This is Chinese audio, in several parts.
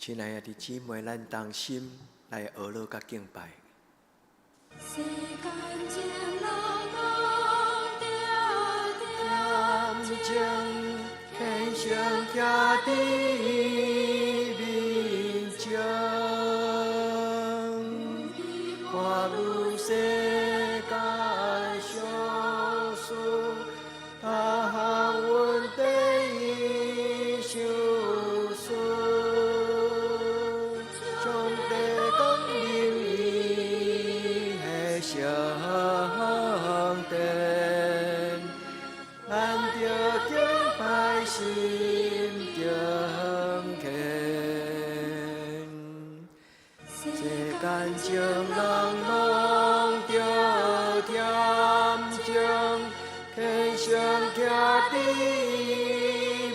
亲爱的弟姊妹，咱同心来学乐甲敬拜。世间情人拢着情天上徛伫面前，看愈世间相思，他项阮地伊相思，上帝讲明伊的上帝。咱着敬拜心敬虔，世间情人拢着恬情，天上徛伫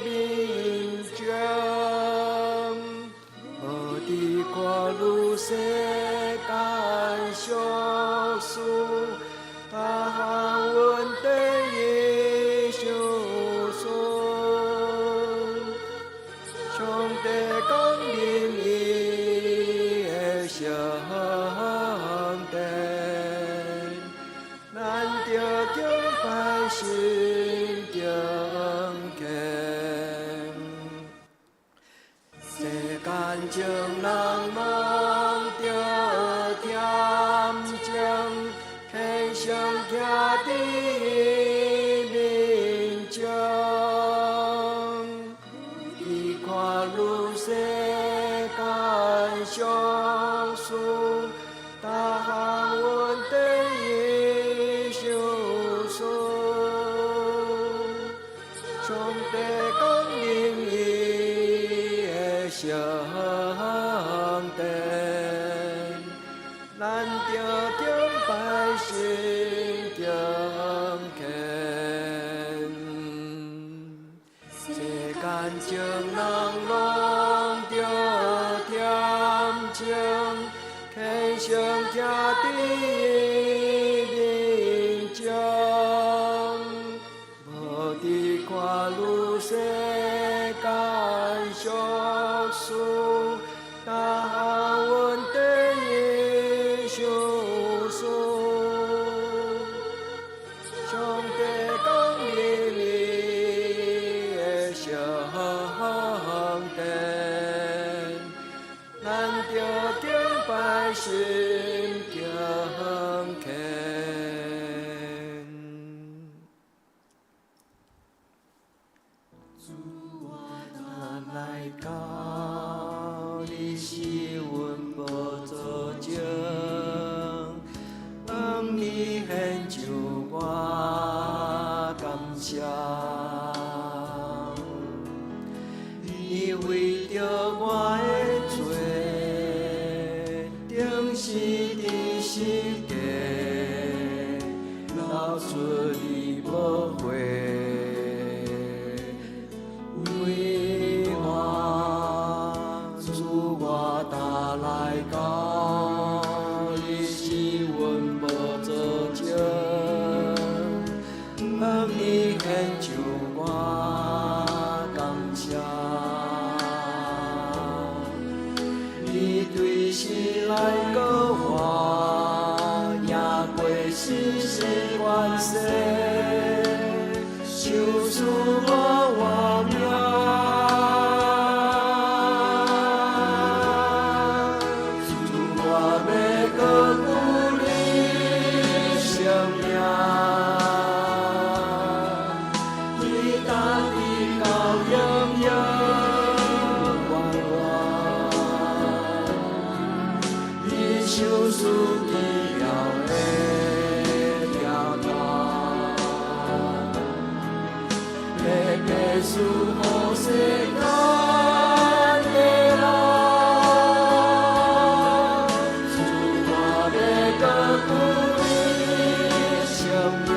面前，无伫看愈世间相思，他项阮地伊相思，上帝讲明伊的上帝，咱着敬拜心敬虔。世间情人拢着恬情，天上徛伫面前，伊看愈世间相思，他项阮地伊相思，上帝讲明伊的上帝，咱着敬拜心敬虔。世间情人拢着恬情，天上徛伫面前，无伫看愈世间相思，他项阮地伊相思，上帝讲明伊的上帝，咱着敬拜心敬虔。主啊，咱来到你是阮宝座前，向你献上我感谢。你为着我的罪，定死伫世界，流出你宝血。为我，主我打来到你是阮宝座前，向你献上我感谢。你对世来告我，赢过世事万世，救赎我活命。耶稣好世间的人，主我要高举你生命，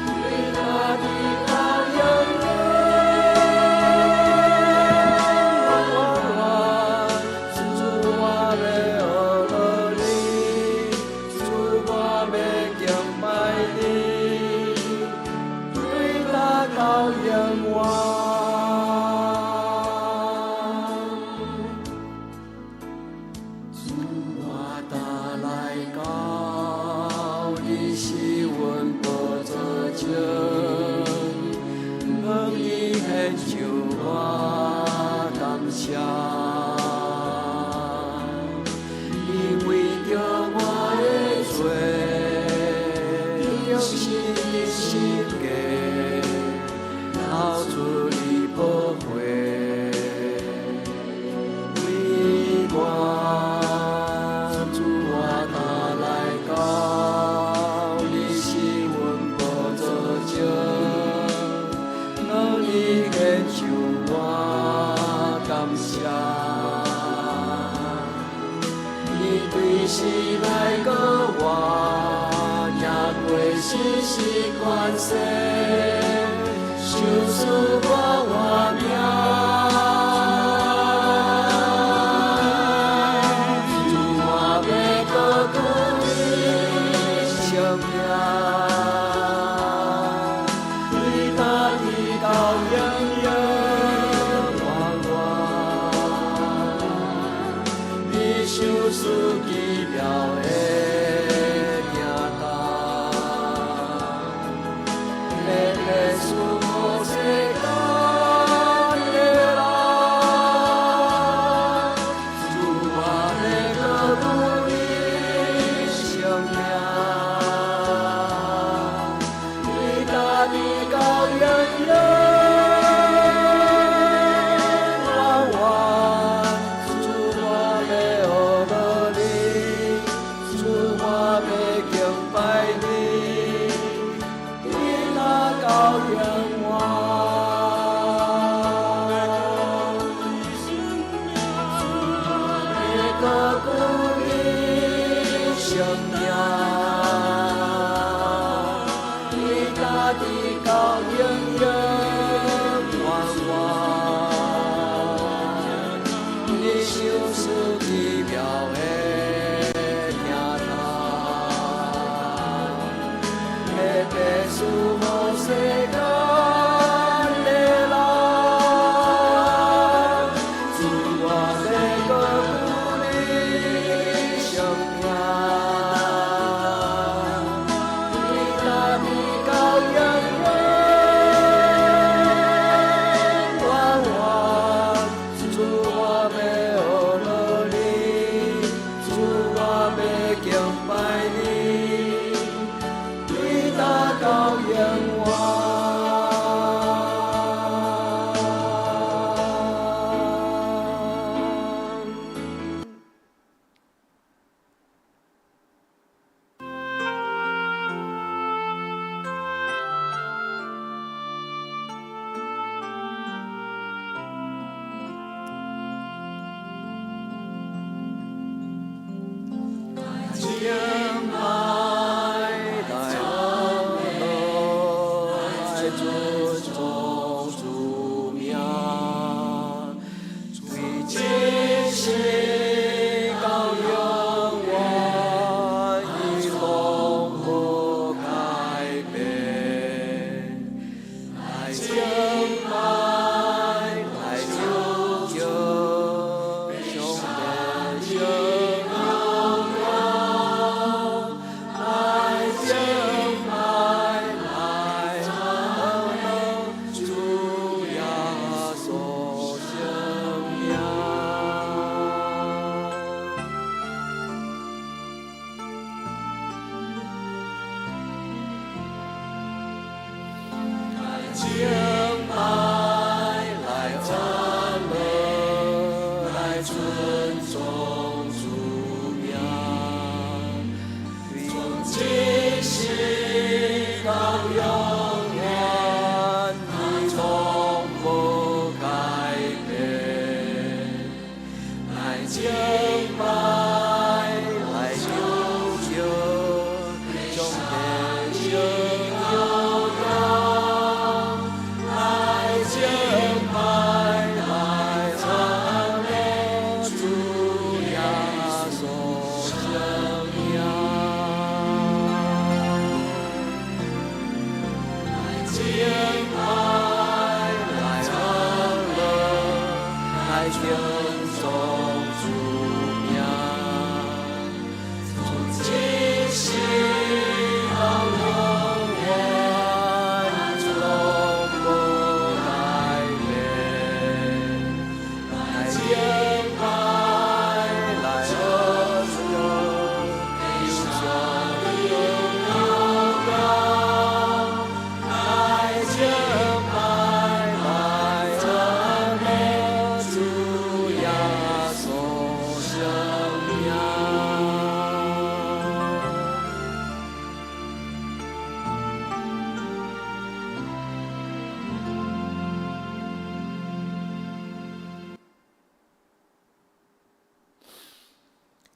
为那的羔羊主我要学你，主我要敬拜你。羔羊。是来过我，也过世是关系，受死我活命。主我要搁拄你性命，你搭你到永远我我，你受死奇妙的名单，日日思慕世间的人，主我要搁拄你性命，你搭你到永远。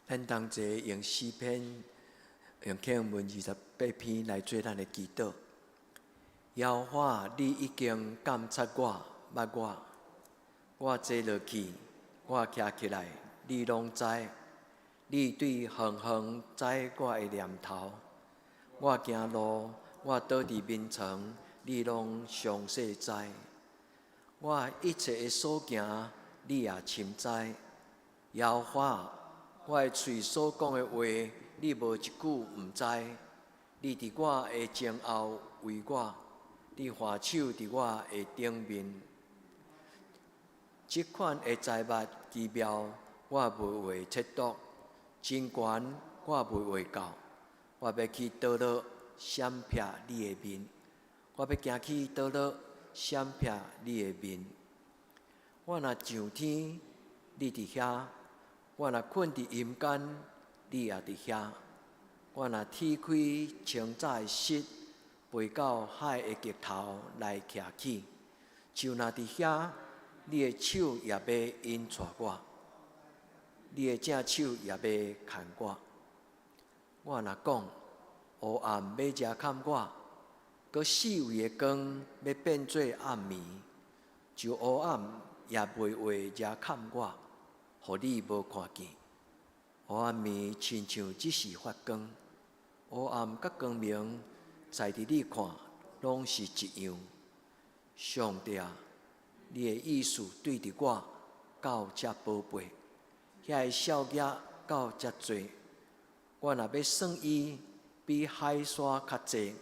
咱同齐用诗篇，用经文28篇来做咱的祈祷。耶和华，你已经监察我、捌我坐落去，我徛起来，你拢知。你对远远知我的念头。我行路，我倒伫眠床，你拢详细知。我一切的所行，你也深知。耶和华，我的嘴所讲的话，你无一句毋知。你伫我的前后为我，你画手伫我的顶面。即款的财物奇妙，我袂会测度；真悬，我袂会到。我要去倒落，闪避你的面；我要行去倒落，闪避你的面。我若上天，你伫遐；我若困伫阴间，你也伫遐。我若踢开清早的室，飞到海的极头来徛起，就若伫遐，你的手也要引带我，你的正手也要牵我。我若讲黑暗要遮砍我，搁四围的光要变做暗暝，就黑暗也袂话遮砍我，互你无看见。黑暗暝亲像只是发光，黑暗甲光明在伫你看拢是一样。上帝啊，你的意思对伫我到遮宝贝，遐个少爷到遮多。我若要算伊，比海沙较济。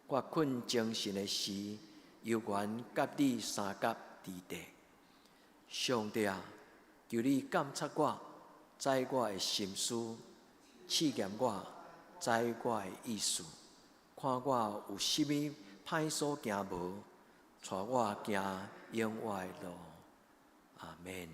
我困精神的时，犹原甲你三角伫地。上帝啊，求你监察我，知我的心思，试验我，知我的意思，看我有甚物歹所行无，带我行永远的路。阿们。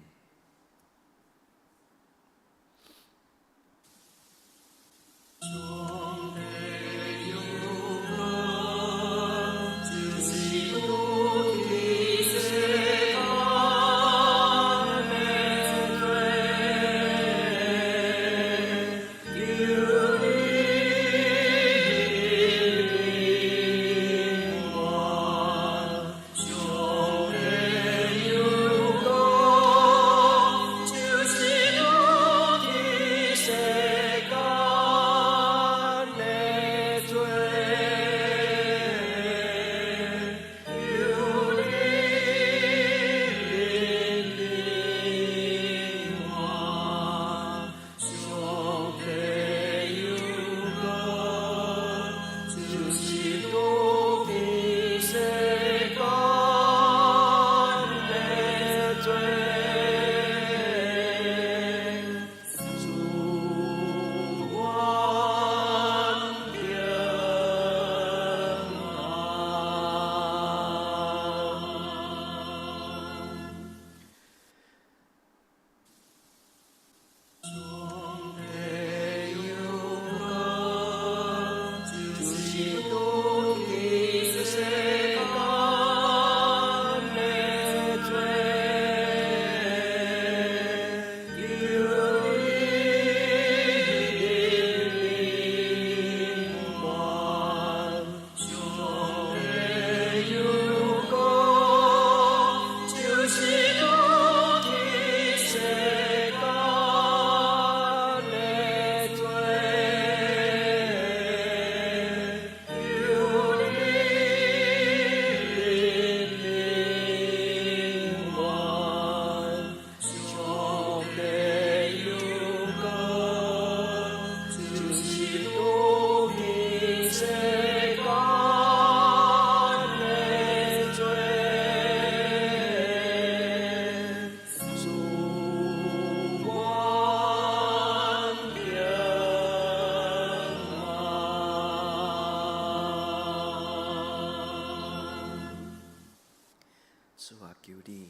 主啊，求你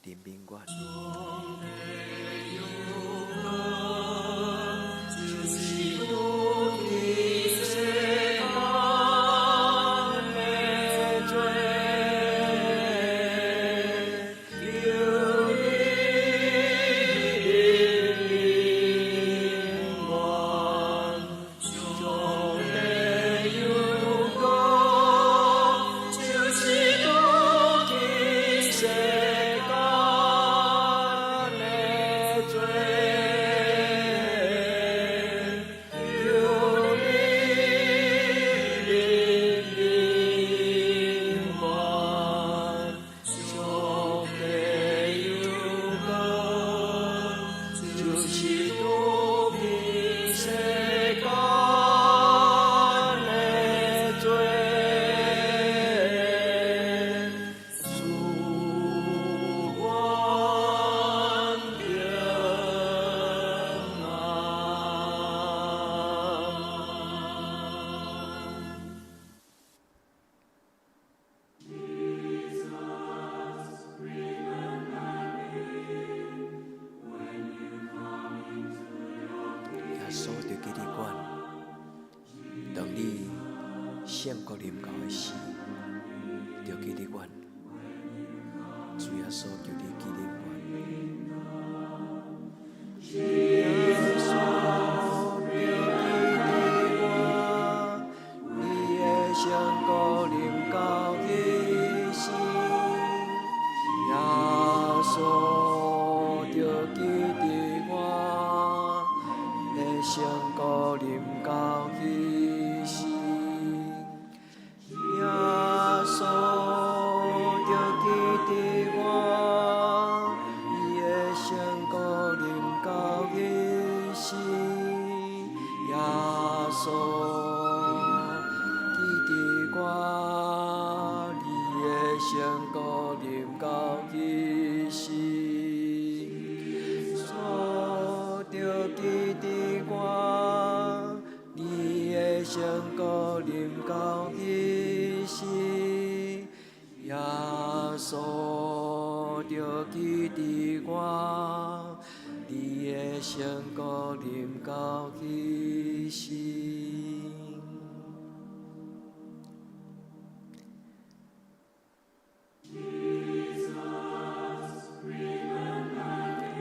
怜悯我。国临到的时，就记得阮。主耶稣求你纪念阮。耶稣就记得我，你的圣国临到的时，耶稣就记得我，的圣国临到的时，耶稣。圣国临到的时，耶稣就记得我，你的圣国临到的时。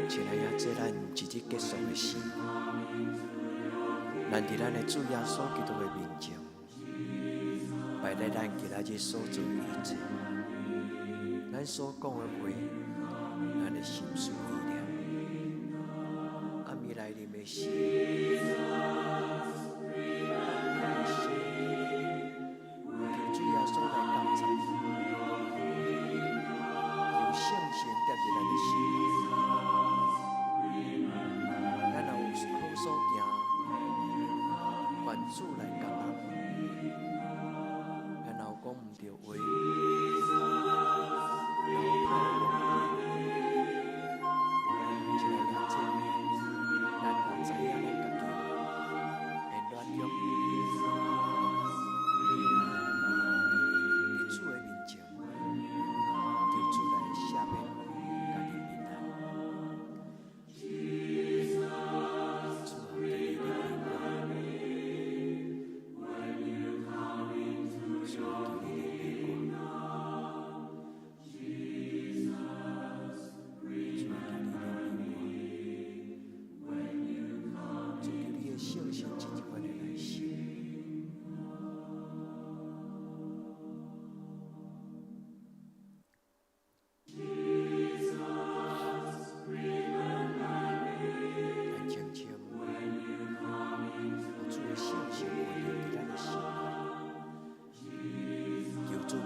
亲爱的，这咱一日结束的时，咱伫咱的主耶稣基督的面前，摆在咱今仔日所做的一切，咱所讲的话，咱的心思意念，啊，未来临的时，咱的心，求主耶稣来监察，有圣神带入咱的心内，咱若有好所行。愿主来教咱，咱若有讲毋对话，若有歹的用品，一个也这，咱若知影咱家己会软弱，伫主的面前，求主来赦免家己平安。主啊，求你怜悯我。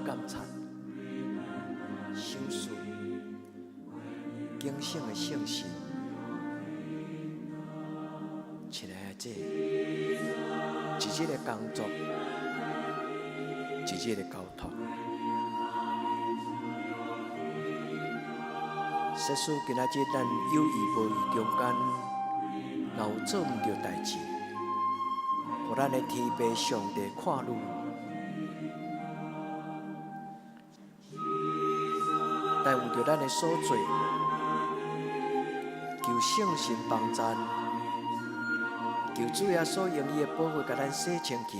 监察、审视、警醒的圣神，亲爱的这，一日的工作，一日的交托。说使今仔日咱有意无意中间，若有做毋对代志，互咱的天父上帝看路。但有着咱的所做，求圣神帮咱，求主耶稣用伊的保护，甲咱洗清去。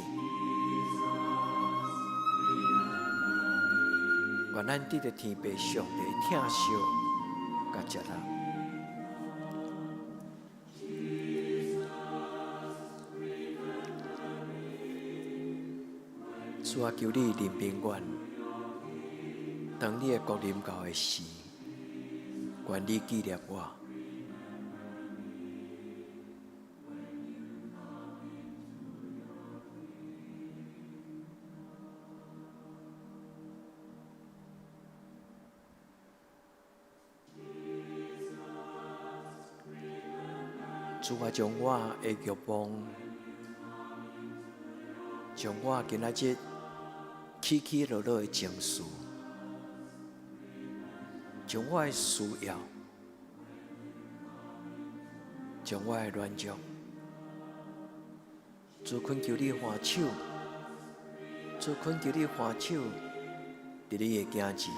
愿咱得着天父上帝疼惜，甲接纳。主啊，求你怜悯阮。当你的国临到的时，愿你纪念我。主啊，将我的欲望，将我今仔日起起落落的情绪。将我的需要，将我的软弱，主恳求你还手，主恳求你还手，伫你的囝子，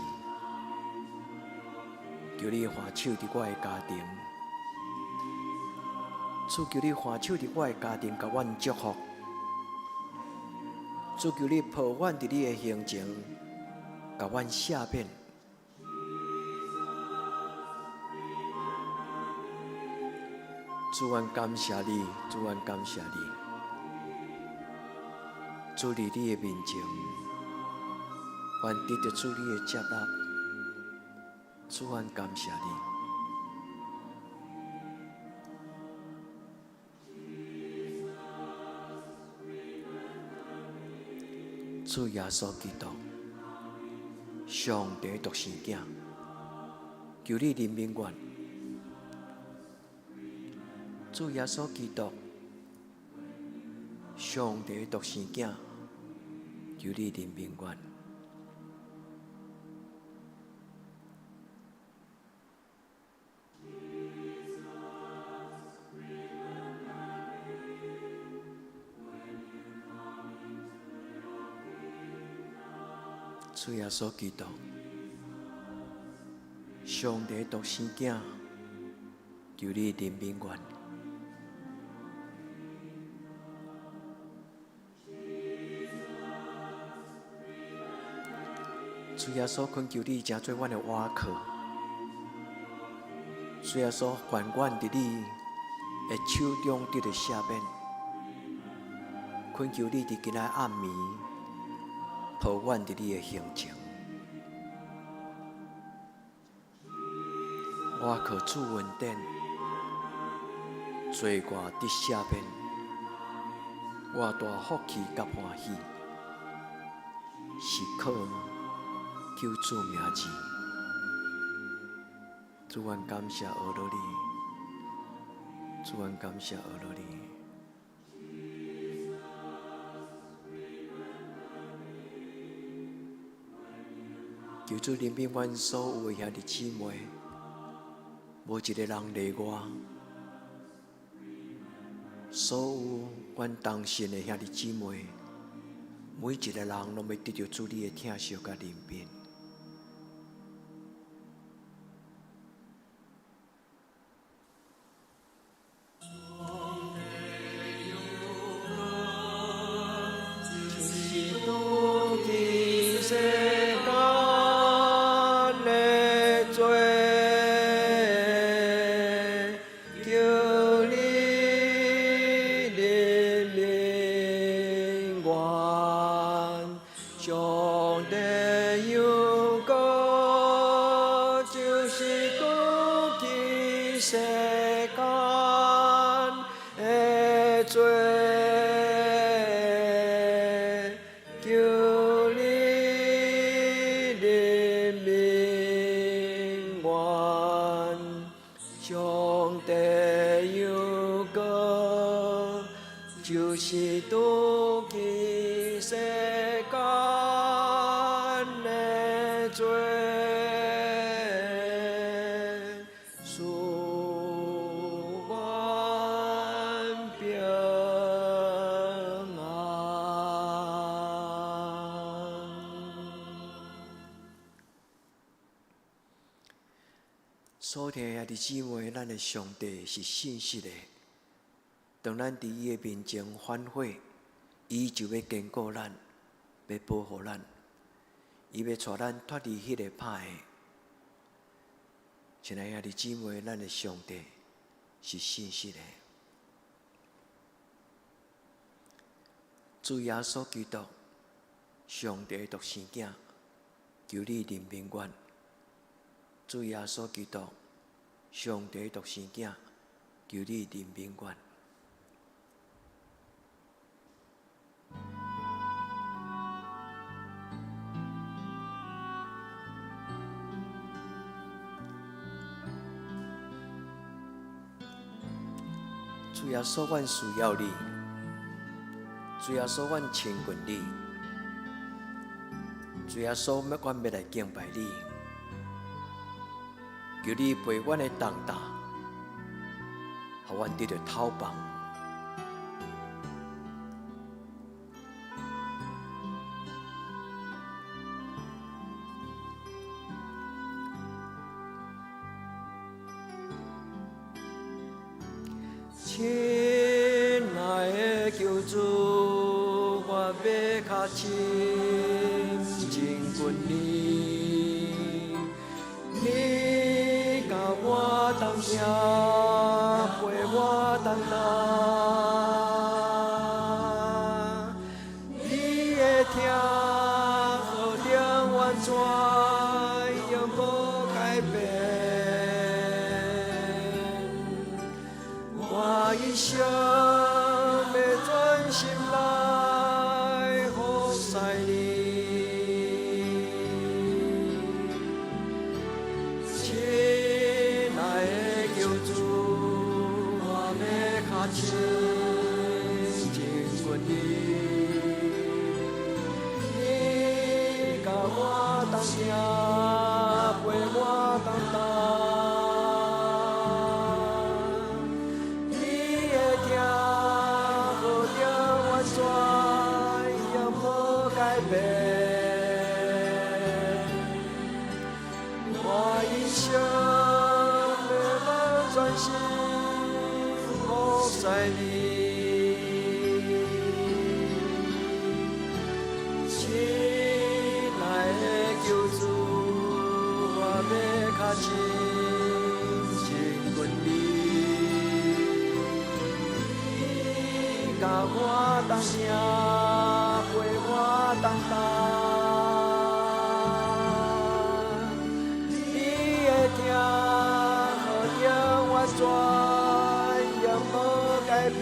求你还手伫我的家庭，主求你还手伫我的家庭，甲阮祝福，主求你抱阮伫你的形情，甲阮赦免。主，阮感谢你，主，阮感谢你。主伫你的面前，愿得到主你的接纳。主，阮感谢你。主耶稣基督，上帝独生囝，求你怜悯阮。主耶稣基督，上帝独生囝，求你怜悯阮。主耶稣基督，上帝独生囝，求你怜悯阮。主耶稣恳求你成做阮的瓦靠，主耶稣愿阮伫你的手中得到赦免，恳求你伫今仔暗暝抱阮伫你的形情，我靠主恩典，罪过得赦免，我大福气甲欢喜，是靠救主名字。主，阮感谢俄罗你，主，阮感谢俄罗你。求主怜悯阮所有的兄弟姊妹，无一个人例外。所有阮同信的兄弟姊妹，每一个人拢要得到主你的疼惜甲怜悯。就是渡去世间的罪，使阮平安。所听兄弟姊妹，咱的上帝是信实的。当咱伫伊的面前反悔，伊就要坚固咱，要保护咱，伊要带咱脱离迄个歹的。亲爱兄弟姊妹，咱的上帝是信实的。主耶稣基督，上帝独生囝，求你怜悯阮。主耶稣基督，上帝独生囝，求你怜悯阮。主耶稣，阮需要你；主耶稣，阮亲近你；主耶稣，阮要来敬拜你。求你陪阮的重担，互阮得到透放。亲爱的救主，我要亲近阮你，你甲我同行，陪我同行，你的听，好定完全永无改变。我一生要专心来服侍你，亲爱的救主，我要较亲近阮你，你甲我同行，陪我同行。我一生要专心服侍你，亲爱的救主，我要较亲近阮你，你甲我同行，陪我同行。全永无改变，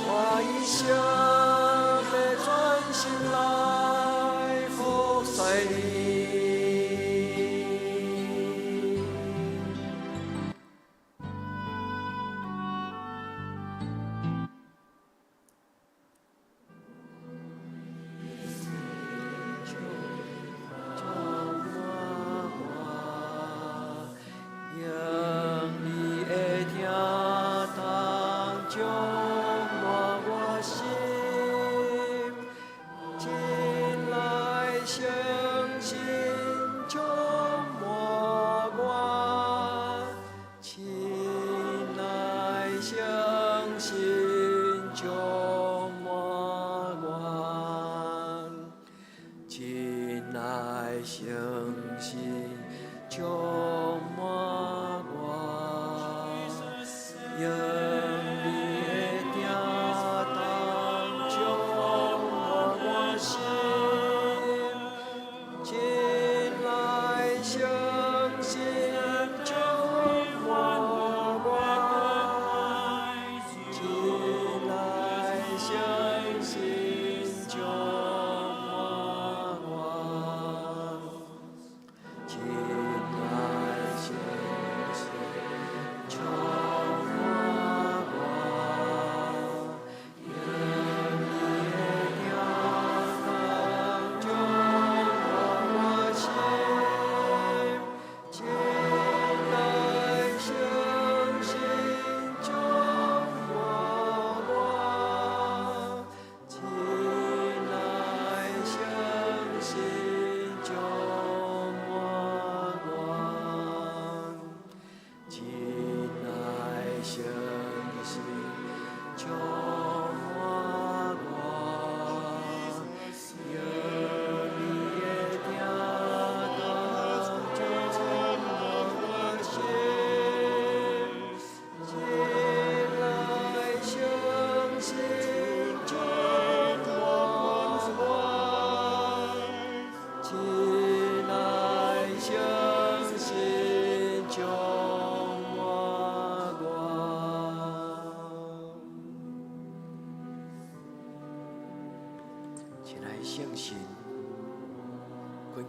我一生要专心来服侍你。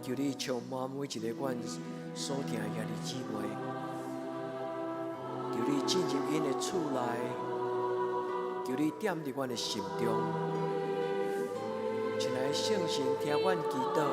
求你充满每一个阮所听的兄弟姊妹，求你进入因的厝内，求你点伫阮的心中，请来圣神听阮祈祷。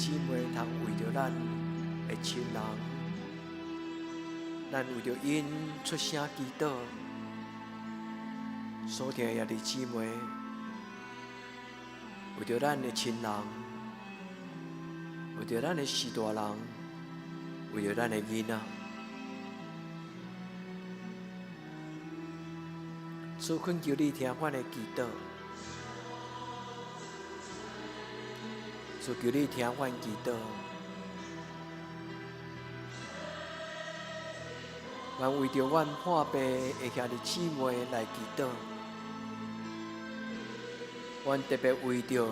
姊妹通为着咱的亲人，咱为着因出声祈祷。所听的弟姊妹，为着咱的亲人，为着咱的士大人，为着咱的囡仔，主恳求你听阮的祈祷，主求你听阮祈祷。阮为着阮破病的兄弟姊妹来祈祷，阮特别为着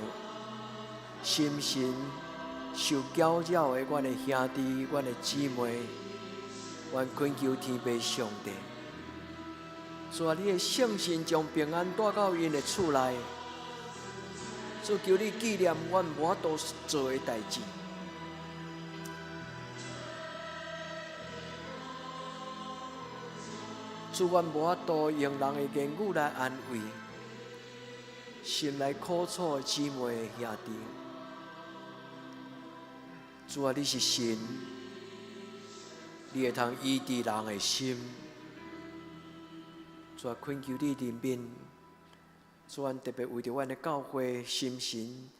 心神受搅扰的阮的兄弟、阮的姊妹，阮恳求天父上帝，主啊，你的圣神将平安带到因的厝内，主求你纪念阮无法度做的代志。主，阮无法度用人的言语来安慰心内苦楚的姊妹兄弟。主啊，你是神，你会通医治人的心。主啊，恳求你怜悯。主，阮特别为着阮的教会心神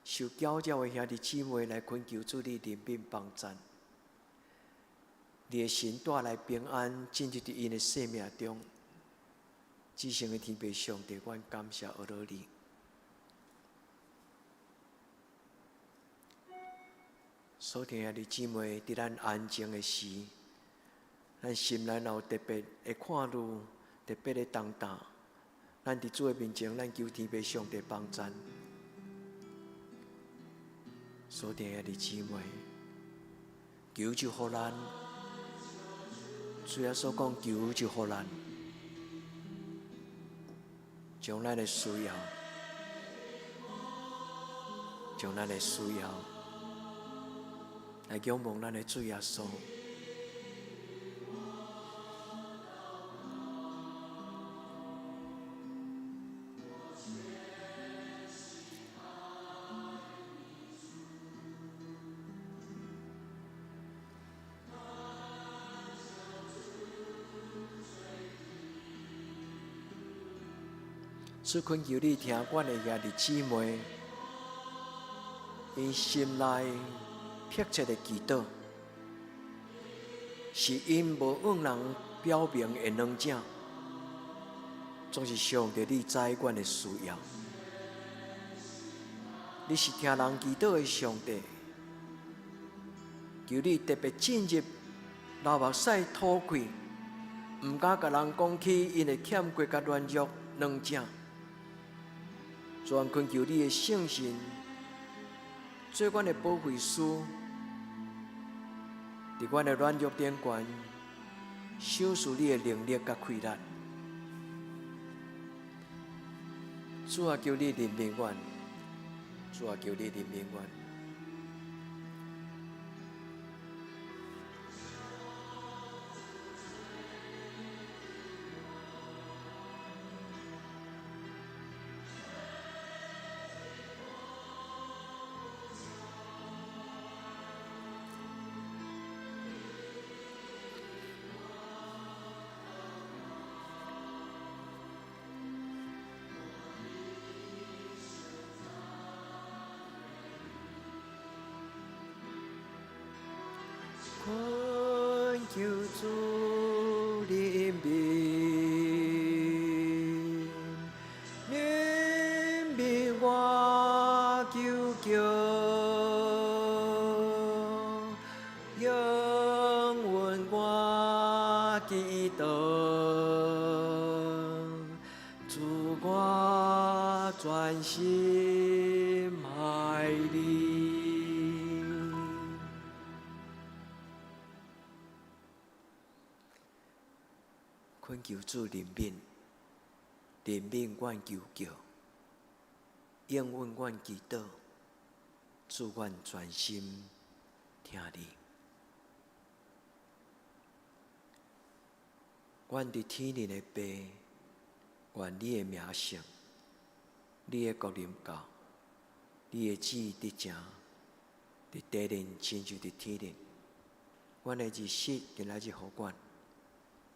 受搅扰的兄弟姊妹来恳求主你怜悯帮助。你的神带来平安，进入伫因的生命中。至圣的天父上帝，阮感谢阿罗你。所听的姊妹，伫咱安静的时，咱心内若有特别的看路，特别的重担，咱伫主的面前，咱求天父上帝帮助。所听的姊妹，求就互咱。主耶稣讲，求就互咱，将咱的需要，将咱的需要来仰望咱的主耶稣。主恳求你听阮的兄弟姊妹，因心内迫切的祈祷，是因无往人表明的软正，总是上帝你知阮的需要。你是听人祈祷的上帝，求你特别进入流目屎吐气，毋敢甲人讲起因的欠缺甲软弱软正。主啊，恳求你的圣神做阮的保惠师，伫阮的软弱顶悬，显示你的能力甲气力。主啊，求你怜悯阮，主啊，求你怜悯阮。恳求主怜悯，怜悯我求求，应允我祈祷，主我专心爱你。恳求主怜悯，怜悯阮求救，应允阮祈祷，主阮专心听你。阮伫天灵的爸，愿你的名圣，你的国临到，你的旨意得成，伫地灵亲像伫天灵。阮的日息今仔日互阮，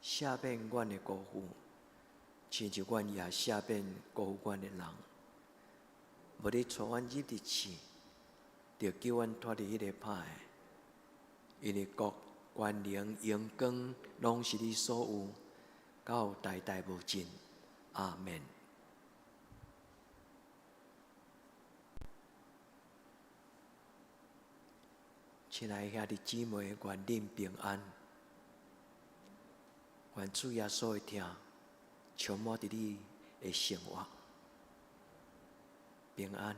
赦免阮的辜负，亲像阮也赦免辜负阮的人。无你带阮入伫试，着救阮脱离迄个歹的。因为国、权能、荣光，拢是你所有，到代代无尽。阿门。亲爱的兄弟姊妹，愿恁平安。愿主耶稣的疼充满伫你的生活，平安。